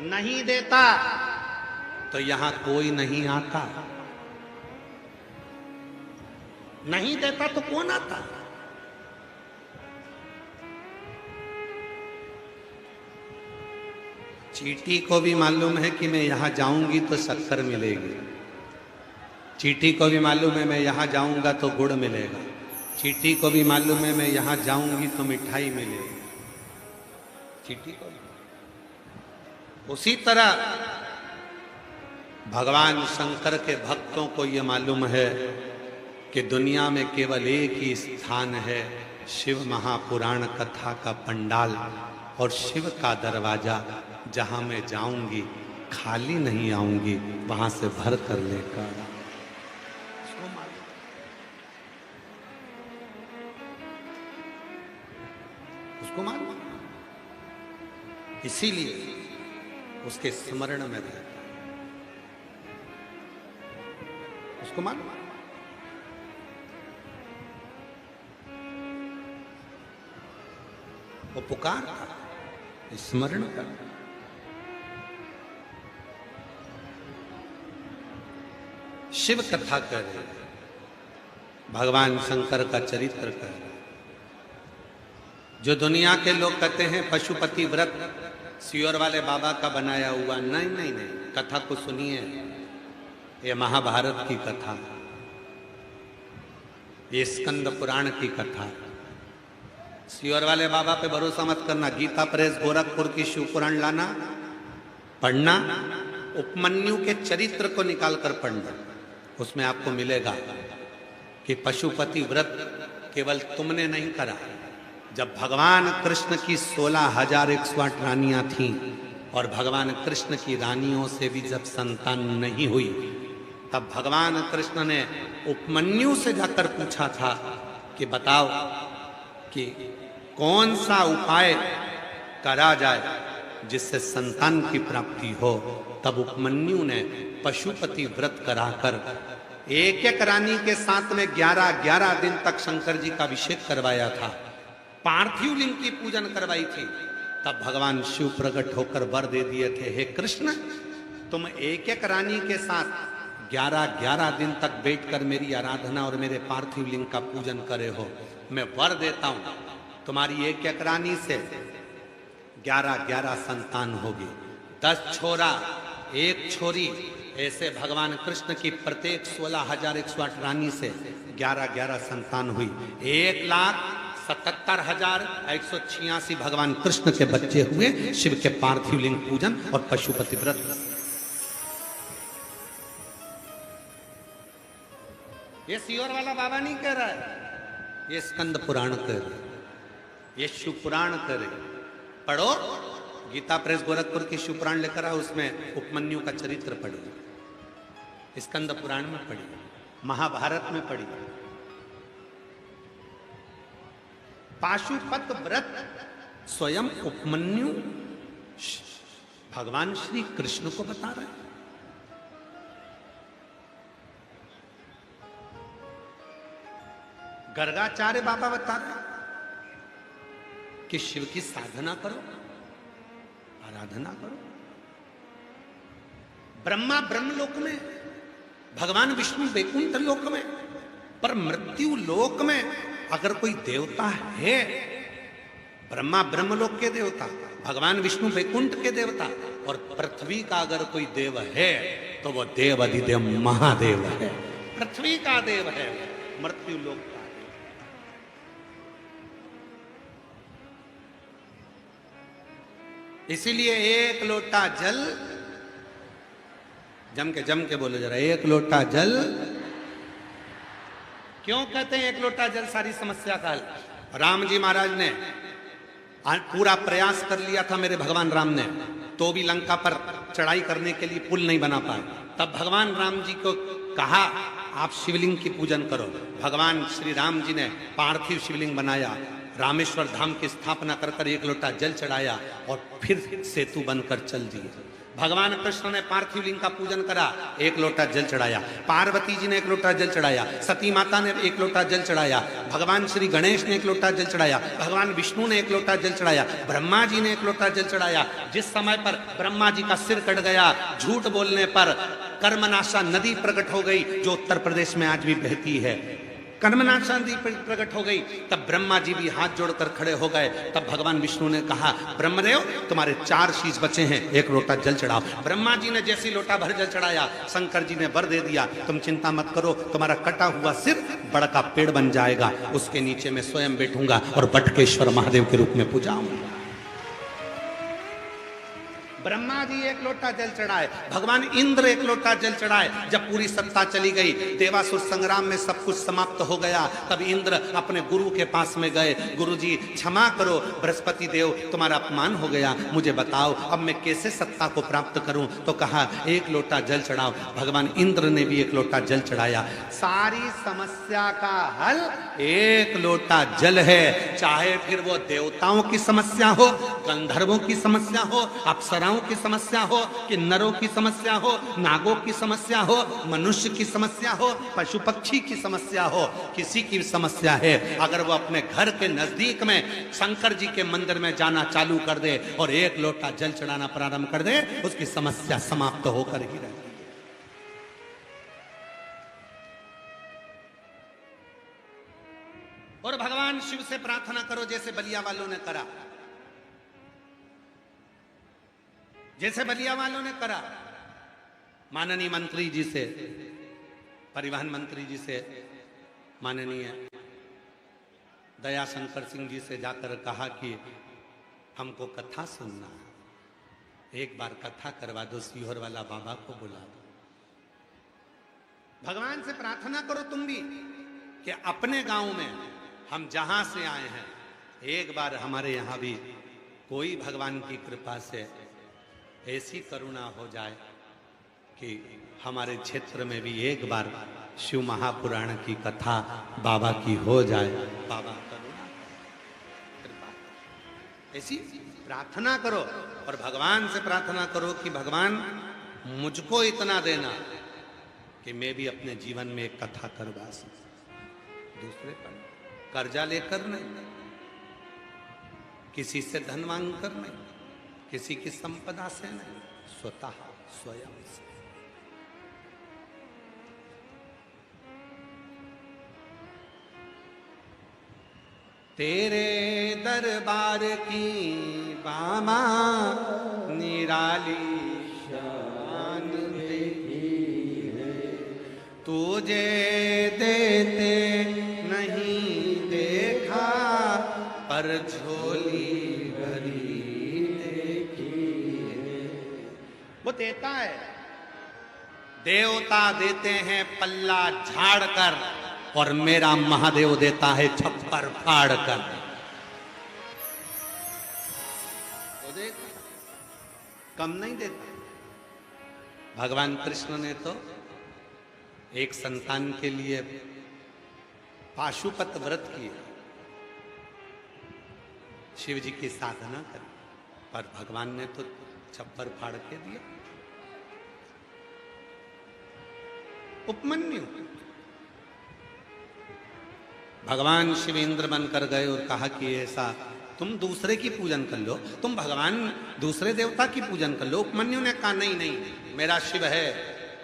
नहीं देता तो यहां कोई नहीं आता, नहीं देता तो कौन आता? चींटी को भी मालूम है कि मैं यहां जाऊंगी तो शक्कर मिलेगी, चींटी को भी मालूम है मैं यहां जाऊंगा तो गुड़ मिलेगा, चींटी को भी मालूम है मैं यहां जाऊंगी तो मिठाई मिलेगी, चींटी को भी। उसी तरह भगवान शंकर के भक्तों को यह मालूम है कि दुनिया में केवल एक ही स्थान है, शिव महापुराण कथा का पंडाल और शिव का दरवाजा, जहां मैं जाऊंगी खाली नहीं आऊंगी, वहां से भर कर लेकर। उसको मालूम, इसीलिए उसके स्मरण में रहे, उसको मालूम। वो पुकार था, स्मरण कर। शिव कथा कर, भगवान शंकर का चरित्र कर। जो दुनिया के लोग कहते हैं पशुपति व्रत सियोर वाले बाबा का बनाया हुआ, नहीं नहीं नहीं, कथा को सुनिए। ये महाभारत की कथा, ये स्कंद पुराण की कथा। सियोर वाले बाबा पे भरोसा मत करना। गीता प्रेस गोरखपुर की शिव पुराण लाना, पढ़ना, उपमन्यु के चरित्र को निकाल कर पढ़ना। उसमें आपको मिलेगा कि पशुपति व्रत केवल तुमने नहीं करा। जब भगवान कृष्ण की 16,108 रानियां थीं और भगवान कृष्ण की रानियों से भी जब संतान नहीं हुई, तब भगवान कृष्ण ने उपमन्यु से जाकर पूछा था कि बताओ कि कौन सा उपाय करा जाए जिससे संतान की प्राप्ति हो। तब उपमन्यु ने पशुपति व्रत कराकर एक एक रानी के साथ में 11-11 दिन तक शंकर जी का अभिषेक करवाया था, पार्थिव लिंग की पूजन करवाई थी। तब भगवान शिव प्रकट होकर वर दे दिए थे, हे कृष्ण, तुम एक एक रानी के साथ 11-11 दिन तक बैठकर मेरी आराधना और मेरे पार्थिव लिंग का पूजन करे हो। मैं वर देता हूं, तुम्हारी एक एक रानी से 11-11 संतान होगी, 10 छोरा 1 छोरी। ऐसे भगवान कृष्ण की प्रत्येक 16,108 रानी से 11-11 संतान हुई। 1,77,186 भगवान कृष्ण के बच्चे हुए, शिव के पार्थिव लिंग पूजन और पशुपति व्रत। ये सियोर वाला बाबा नहीं कह रहा है, ये स्कंद पुराण कह रहे, ये शिव पुराण कह रहे। पढ़ो, गीता प्रेस गोरखपुर की शिव पुराण लेकर आओ, उसमें उपमन्यु का चरित्र पढ़ो, स्कंद पुराण में पढ़ी, महाभारत में पढ़ी। पाशुपत व्रत स्वयं उपमन्यु भगवान श्री कृष्ण को बता रहे हैं। गर्गाचार्य बाबा बता रहे हैं कि शिव की साधना करो, आराधना करो। ब्रह्मा ब्रह्मलोक में, भगवान विष्णु वैकुंठ लोक में, पर मृत्यु लोक में अगर कोई देवता है, ब्रह्मा ब्रह्मलोक के देवता, भगवान विष्णु वैकुंठ के देवता, और पृथ्वी का अगर कोई देव है तो वो देव अधिदेव महादेव है, पृथ्वी का देव है, मृत्यु लोक का। इसीलिए एक लोटा जल, जम के बोलो जरा, एक लोटा जल। क्यों कहते हैं एक लोटा जल सारी समस्या का हल? राम जी महाराज ने पूरा प्रयास कर लिया था, मेरे भगवान राम ने, तो भी लंका पर चढ़ाई करने के लिए पुल नहीं बना पाए। तब भगवान राम जी को कहा आप शिवलिंग की पूजन करो। भगवान श्री राम जी ने पार्थिव शिवलिंग बनाया, रामेश्वर धाम की स्थापना कर एक लोटा जल चढ़ाया और फिर सेतु बनकर चल दिए। भगवान कृष्ण ने पार्थिव लिंग का पूजन करा, एक लोटा जल चढ़ाया। पार्वती जी ने एक लोटा जल चढ़ाया। सती माता ने एक लोटा जल चढ़ाया। भगवान श्री गणेश ने एक लोटा जल चढ़ाया। भगवान विष्णु ने एक लोटा जल चढ़ाया। ब्रह्मा जी ने एक लोटा जल चढ़ाया। जिस समय पर ब्रह्मा जी का सिर कट गया, झूठ बोलने पर कर्मनाशा नदी प्रकट हो गई, जो उत्तर प्रदेश में आज भी बहती है। कर्मनाशा नदी प्रकट हो गई, तब ब्रह्मा जी भी हाथ जोड़कर खड़े हो गए। तब भगवान विष्णु ने कहा, ब्रह्मदेव तुम्हारे 4 शीश बचे हैं, एक लोटा जल चढ़ाओ। ब्रह्मा जी ने जैसी लोटा भर जल चढ़ाया, शंकर जी ने वर दे दिया, तुम चिंता मत करो, तुम्हारा कटा हुआ सिर बड़ का पेड़ बन जाएगा, उसके नीचे मैं स्वयं बैठूंगा और बटकेश्वर महादेव के रूप में पूजाऊंगा। ब्रह्मा जी एक लोटा जल चढ़ाए, भगवान इंद्र एक लोटा जल चढ़ाए। जब पूरी सत्ता चली गई, देवासुर संग्राम में सब कुछ समाप्त हो गया, तब इंद्र अपने गुरु के पास में गए। गुरु जी क्षमा करो, बृहस्पति देव तुम्हारा अपमान हो गया, मुझे बताओ अब मैं कैसे सत्ता को प्राप्त करूं। तो कहा एक लोटा जल चढ़ाओ। भगवान इंद्र ने भी एक लोटा जल चढ़ाया। सारी समस्या का हल एक लोटा जल है। चाहे फिर वो देवताओं की समस्या हो, गंधर्वों की समस्या हो, अप्सराओं की समस्या हो, कि नरों की समस्या हो, नागों की समस्या हो, मनुष्य की समस्या हो, पशु पक्षी की समस्या हो, किसी की समस्या है, अगर वो अपने घर के नजदीक में शंकर जी के मंदिर में जाना चालू कर दे और एक लोटा जल चढ़ाना प्रारंभ कर दे, उसकी समस्या समाप्त होकर ही रहती है। और भगवान शिव से प्रार्थना करो जैसे बलिया वालों ने करा, जैसे बलिया वालों ने करा। माननीय मंत्री जी से, परिवहन मंत्री जी से, माननीय दयाशंकर सिंह जी से जाकर कहा कि हमको कथा सुनना है, एक बार कथा करवा दो, सीहोर वाला बाबा को बुला दो। भगवान से प्रार्थना करो तुम भी कि अपने गांव में हम जहां से आए हैं, एक बार हमारे यहां भी कोई भगवान की कृपा से ऐसी करुणा हो जाए कि हमारे क्षेत्र में भी एक बार शिव महापुराण की कथा बाबा की हो जाए। बाबा करुणा कृपा, ऐसी प्रार्थना करो और भगवान से प्रार्थना करो कि भगवान मुझको इतना देना कि मैं भी अपने जीवन में एक कथा करवा सकूं। दूसरे पर कर्जा लेकर नहीं, किसी से धन मांग कर नहीं, किसी की संपदा से नहीं, स्वतः स्वयं से। तेरे दरबार की बामा निराली शान देखी है, तुझे देते नहीं देखा पर झोली वो देता है। देवता देते हैं पल्ला झाड़ कर और मेरा महादेव देता है छप्पर फाड़ कर। वो देता, कम नहीं देता। भगवान कृष्ण ने तो एक संतान के लिए पाशुपत व्रत किया, शिव जी की साधना करी, पर भगवान ने तो छप्पर फाड़ के दिया। उपमन्यु भगवान शिवेंद्र बनकर गए और कहा कि ऐसा तुम दूसरे की पूजन कर लो, तुम भगवान दूसरे देवता की पूजन कर लो। उपमन्यु ने कहा नहीं नहीं, मेरा शिव है,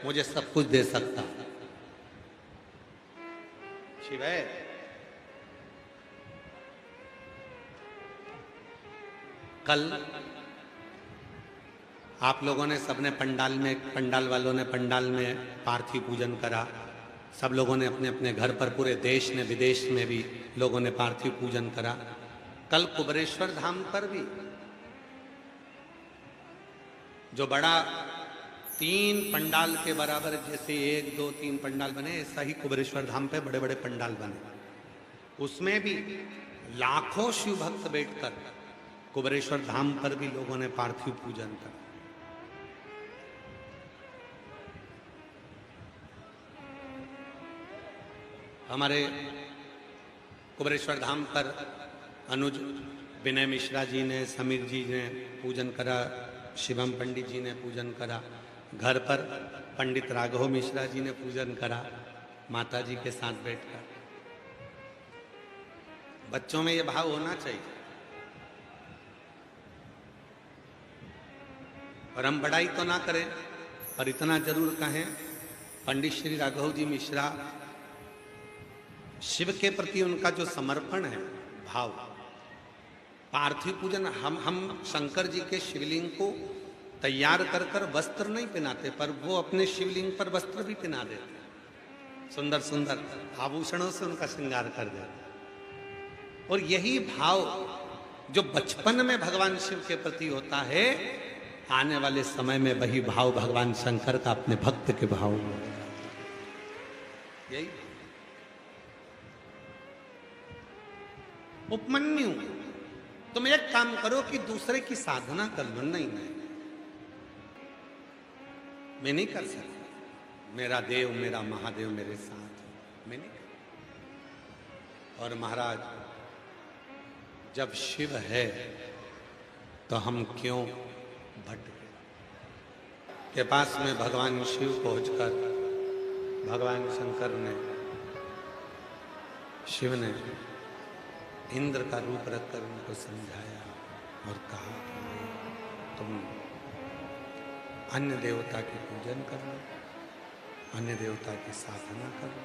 मुझे सब कुछ दे सकता। शिव है, कल आप लोगों ने सबने पंडाल वालों ने पंडाल में पार्थिव पूजन करा। सब लोगों ने अपने अपने घर पर, पूरे देश में विदेश में भी लोगों ने पार्थिव पूजन करा। कल कुबेरेश्वर धाम पर भी जो बड़ा 3 पंडाल के बराबर, जैसे 1 2 3 पंडाल बने, ऐसा ही कुबेरेश्वर धाम पे बड़े बड़े पंडाल बने। उसमें भी लाखों शिव भक्त बैठकर कुबेरेश्वर धाम पर भी लोगों ने पार्थिव पूजन करा। हमारे कुबेरेश्वर धाम पर अनुज विनय मिश्रा जी ने, समीर जी ने पूजन करा, शिवम पंडित जी ने पूजन करा, घर पर पंडित राघव मिश्रा जी ने पूजन करा माता जी के साथ बैठकर। बच्चों में ये भाव होना चाहिए। और हम बड़ाई तो ना करें, पर इतना जरूर कहें, पंडित श्री राघव जी मिश्रा, शिव के प्रति उनका जो समर्पण है भाव, पार्थिव पूजन, हम शंकर जी के शिवलिंग को तैयार कर कर वस्त्र नहीं पहनाते, पर वो अपने शिवलिंग पर वस्त्र भी पहना देते, सुंदर सुंदर आभूषणों से उनका श्रृंगार कर देते। और यही भाव जो बचपन में भगवान शिव के प्रति होता है, आने वाले समय में वही भाव भगवान शंकर का अपने भक्त के भाव में, यही उपमन्यु, तुम एक काम करो कि दूसरे की साधना कर लो। नहीं, मैं नहीं कर सकता, मेरा देव मेरा महादेव मेरे साथ, मैं नहीं कर। और महाराज, जब शिव है तो हम क्यों भटके। के पास में भगवान शिव पहुंचकर भगवान शंकर ने, शिव ने इंद्र का रूप रखकर उनको समझाया और कहा, तुम अन्य देवता की पूजन करना, अन्य देवता की साधना करना।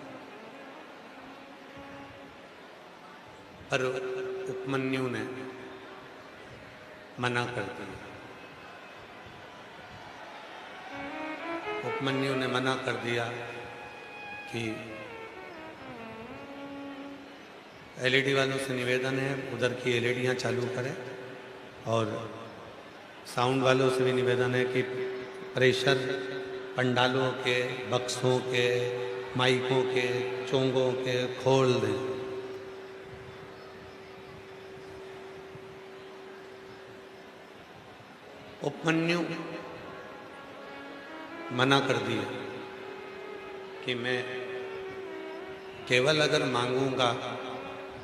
पर उपमन्यु ने मना कर दिया। उपमन्यु ने मना कर दिया कि एलईडी वालों से निवेदन है उधर की एलईडियाँ चालू करें, और साउंड वालों से भी निवेदन है कि प्रेशर पंडालों के, बक्सों के, माइकों के, चोंगों के खोल दें। उपमन्यु मना कर दिया कि मैं केवल अगर मांगूंगा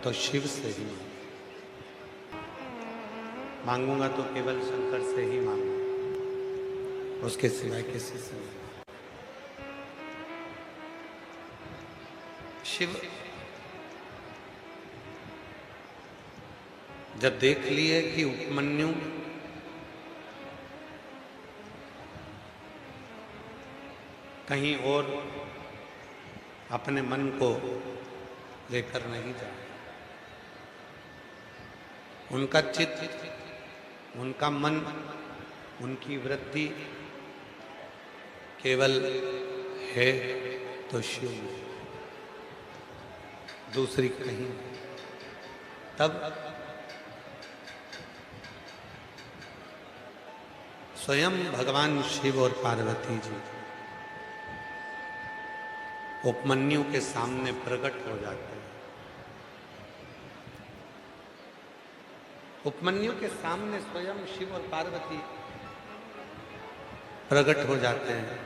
तो शिव से ही मांगूंगा, तो केवल शंकर से ही मांगूंगा, उसके सिवाय किसी से नहीं। शिव जब देख लिए कि उपमन्यु कहीं और अपने मन को लेकर नहीं जाए, उनका चित्त, उनका मन, उनकी वृत्ति केवल है तो शिव में, दूसरी कहीं। तब स्वयं भगवान शिव और पार्वती जी उपमन्यु के सामने प्रकट हो जाते हैं। उपमन्यु के सामने स्वयं शिव और पार्वती प्रकट हो जाते हैं।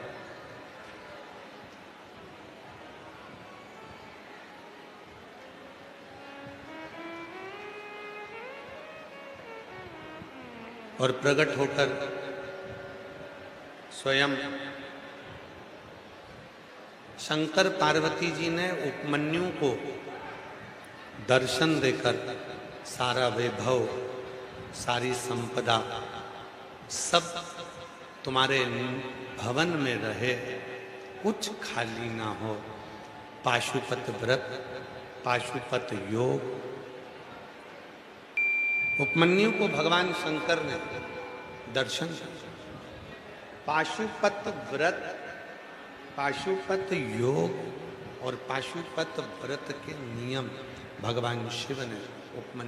और प्रकट होकर स्वयं शंकर पार्वती जी ने उपमन्यु को दर्शन देकर सारा वैभव, सारी संपदा सब तुम्हारे भवन में रहे, कुछ खाली ना हो। पाशुपत व्रत, पाशुपत योग। उपमन्यु को भगवान शंकर ने दर्शन दिया। पाशुपत व्रत, पाशुपत योग और पाशुपत व्रत के नियम भगवान शिव ने उपमन्यु